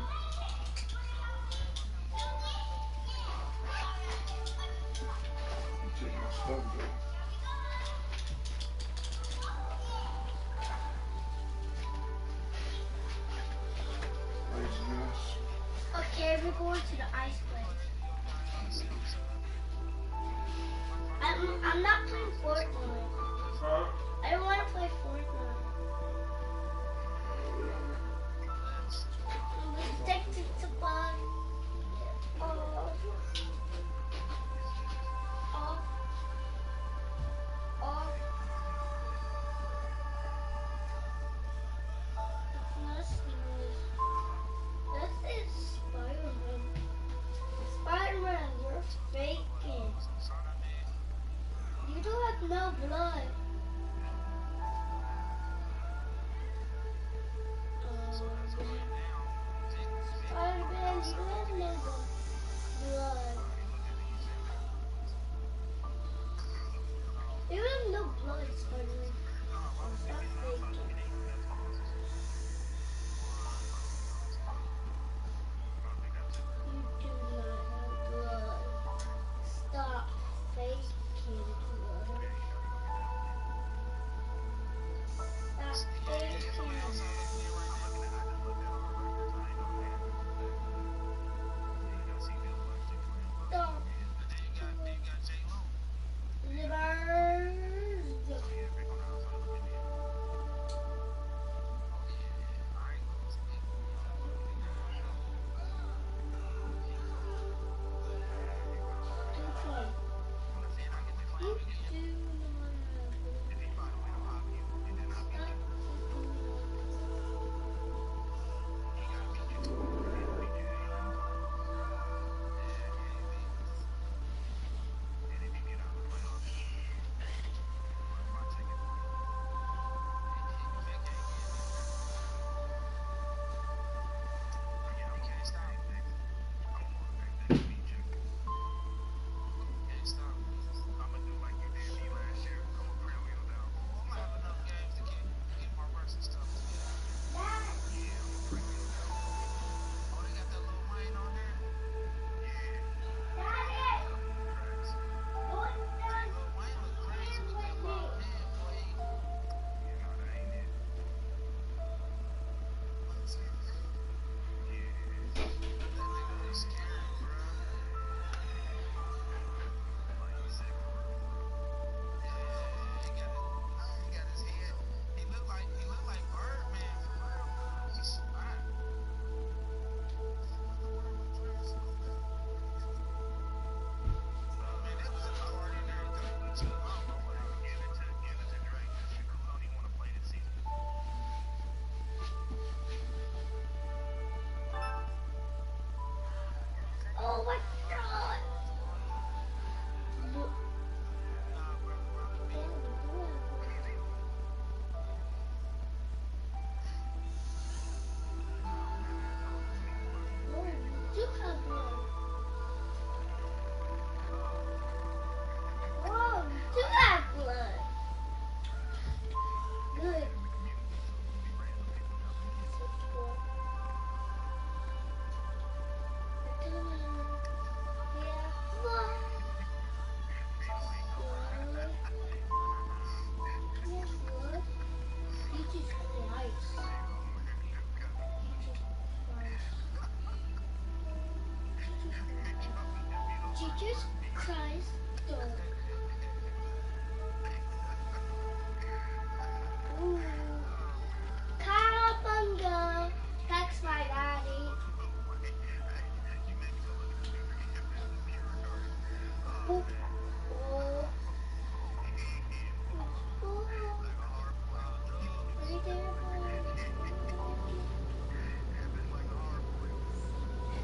Check my stuff, though. We're going to the ice place. I'm not playing Fortnite. Huh? I don't want to play Fortnite. I'm addicted to buy. Off. This is Spider-Man. Spider-Man, you're faking. You don't have no blood. Spider-Man, you don't have no blood. You have no blood, Spider-Man. Stop faking. You do not have blood. Stop faking blood. Stop faking. Stop. Livers. Oh my god! You have blood. Oh, you have blood. Good. Jesus Christ, dog. Ooh. Cowabunga. That's my daddy. Ooh. Oh. Right there,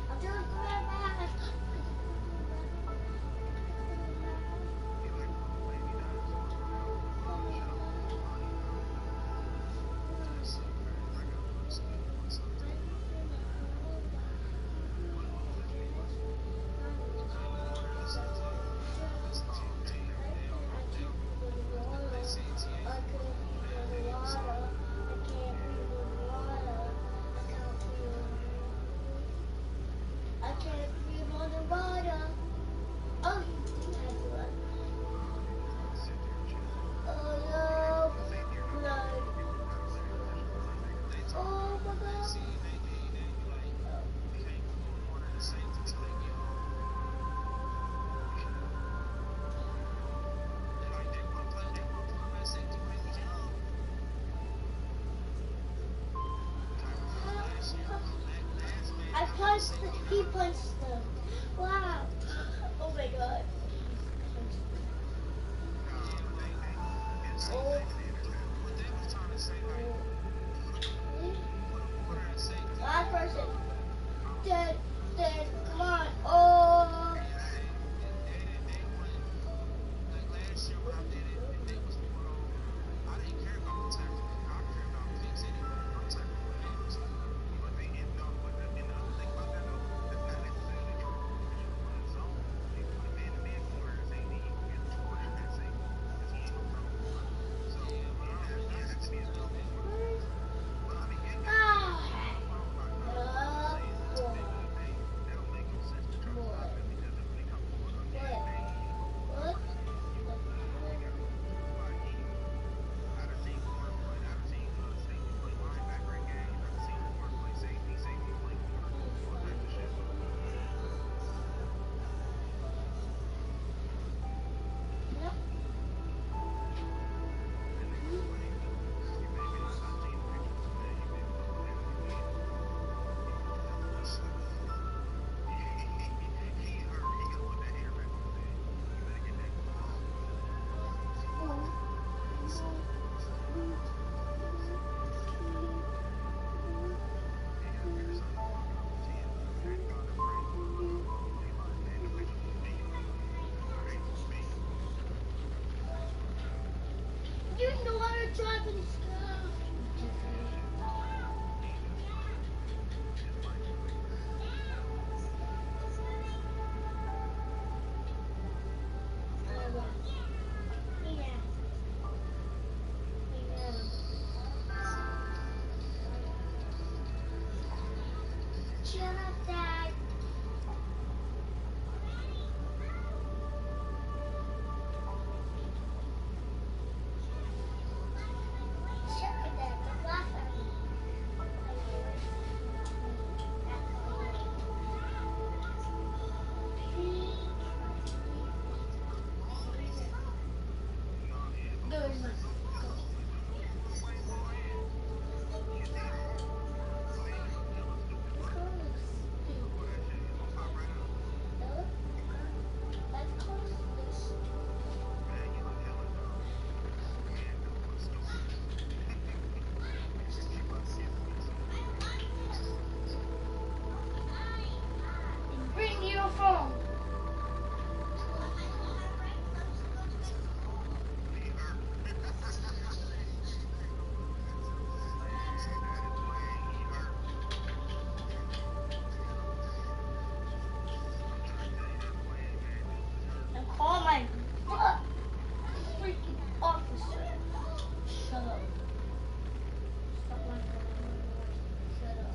I'll do it for my back. He punched them. Wow. Oh my god. Oh. Last person. Dead. Come on. Oh. You know how to drive and stuff. Shut up, Dad. Shut up, Dad. Don't laugh at me. Bring your phone. And call my freaking officer. Shut up. Stop my phone. Shut up.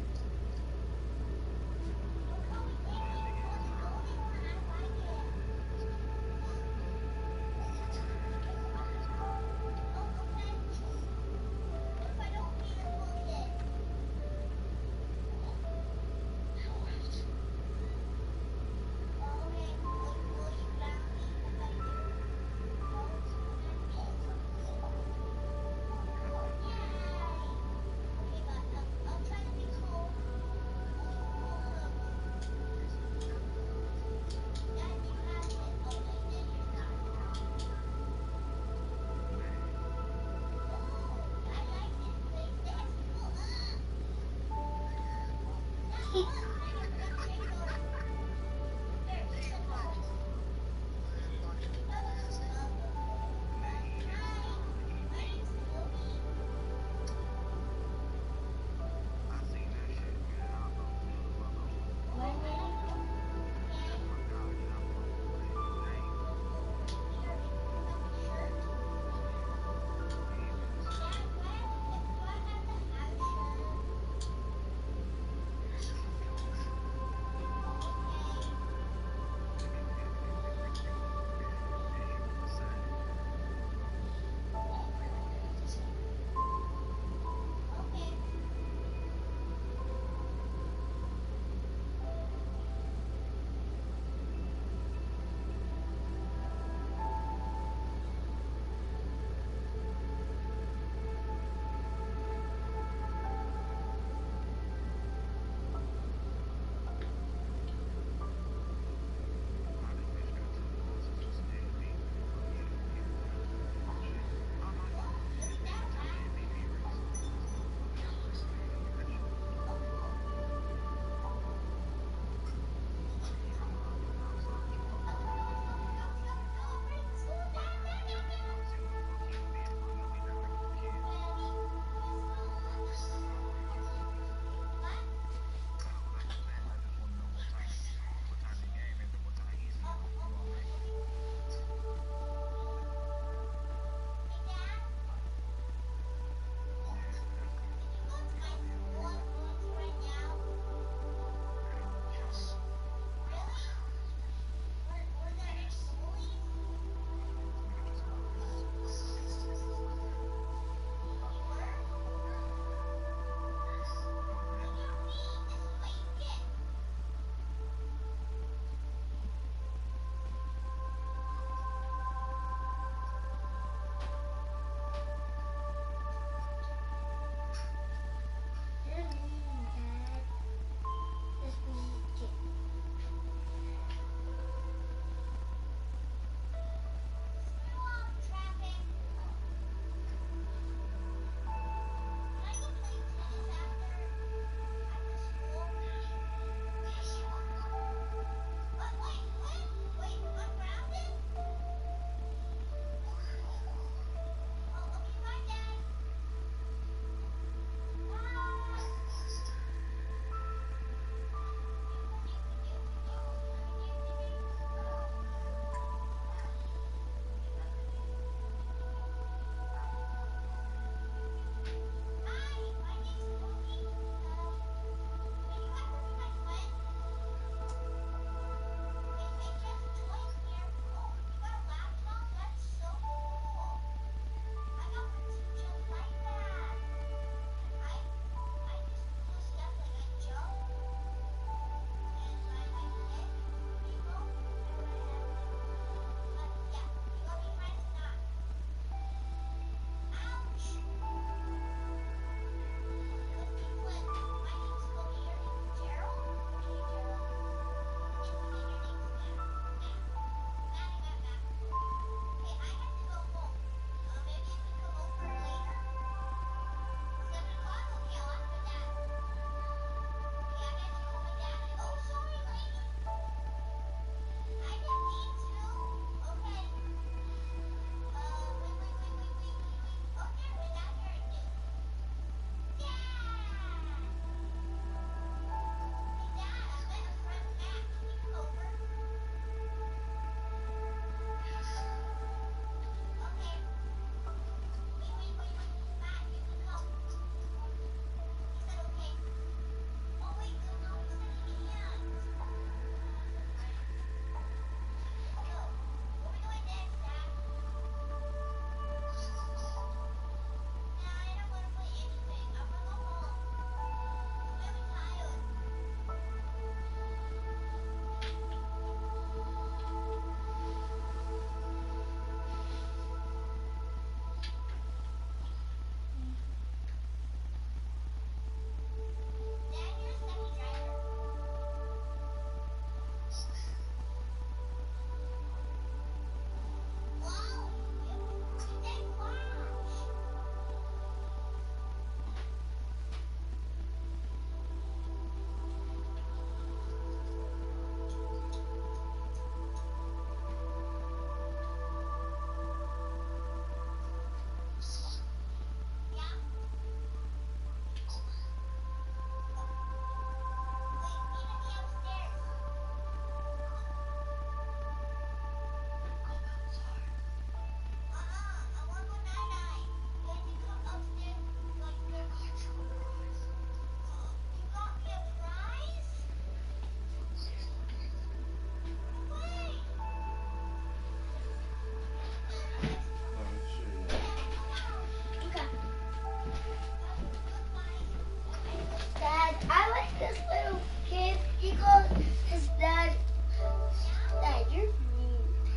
He